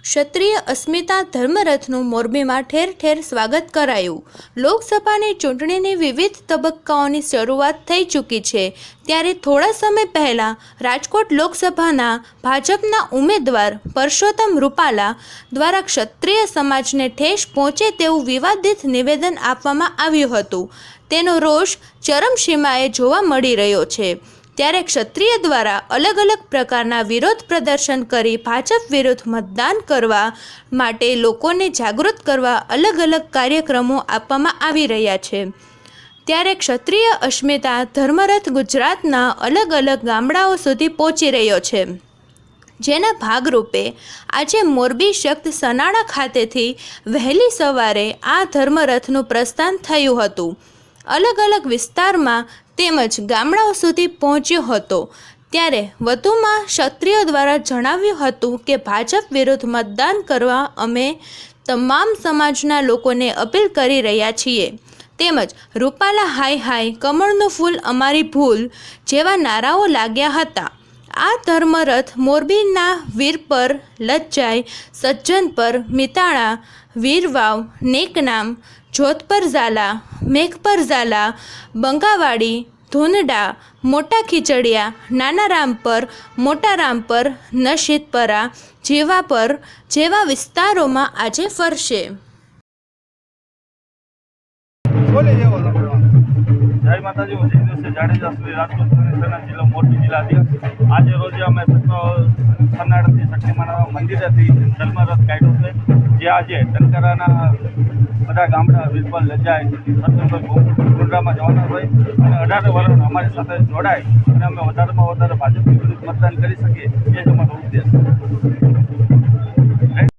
ક્ષત્રિય અસ્મિતા ધર્મરથનું મોરબીમાં ઠેર ઠેર સ્વાગત કરાયું। લોકસભાની ચૂંટણીની વિવિધ તબક્કાઓની શરૂઆત થઈ ચૂકી છે, ત્યારે થોડા સમય પહેલા રાજકોટ લોકસભાના ભાજપના ઉમેદવાર પરસોત્તમ રૂપાલા દ્વારા ક્ષત્રિય સમાજને ઠેસ પહોંચે તેવું વિવાદિત નિવેદન આપવામાં આવ્યું હતું। તેનો રોષ ચરમસીમાએ જોવા મળી રહ્યો છે। ત્યારે ક્ષત્રિય દ્વારા અલગ અલગ પ્રકારના વિરોધ પ્રદર્શન કરી ભાજપ વિરુદ્ધ મતદાન કરવા માટે લોકોને જાગૃત કરવા અલગ અલગ કાર્યક્રમો આપવામાં આવી રહ્યા છે। ત્યારે ક્ષત્રિય અસ્મિતા ધર્મરથ ગુજરાતના અલગ અલગ ગામડાઓ સુધી પહોંચી રહ્યો છે, જેના ભાગરૂપે આજે મોરબી શક્ત સનાળા ખાતેથી વહેલી સવારે આ ધર્મરથનું પ્રસ્થાન થયું હતું। અલગ અલગ વિસ્તારમાં તેમજ ગામડાઓ સુધી પહોંચ્યો હતો। ત્યારે વધુમાં ક્ષત્રિયો દ્વારા જણાવ્યું હતું કે ભાજપ વિરુદ્ધ મતદાન કરવા અમે તમામ સમાજના લોકોને અપીલ કરી રહ્યા છીએ। તેમજ રૂપાલા હાય હાય, કમળનું ફૂલ અમારી ભૂલ જેવા નારાઓ લાગ્યા હતા। આ ધર્મરથ મોરબીના વીરપર, લજ્જાઈ, સજ્જનપર, મિતાણા, વીરવાવ, નેકનામ, જોધપર ઝાલા, મેઘપર ઝાલા, બંગાવાડી, ધુંધડા, મોટા ખીચડિયા, નાના રામપર, મોટા રામપર, નશીતપરા, જીવાપર જેવા વિસ્તારોમાં આજે ફરશે। जय माताजी। હું જયદેવ જાડેજા, શ્રી રાજકોટ સેના જિલ્લો મોરબી જિલ્લા અધ્યક્ષ। આજે રોજ અમે સનાળાથી શક્તિમાના મંદિરેથી ધર્મરથ કાઢ્યું છે, જે આજે ટંકારાના બધા ગામડા વીરપર, લજાઈ, સત્તરપર, ગુંડરામાં જવાના હોય અને 18 વર્ષ અમારી સાથે જોડાય અને અમે વધારેમાં વધારે ભાજપની વિરુદ્ધ મતદાન કરી શકીએ, એ જ અમારો ઉદ્દેશ છે।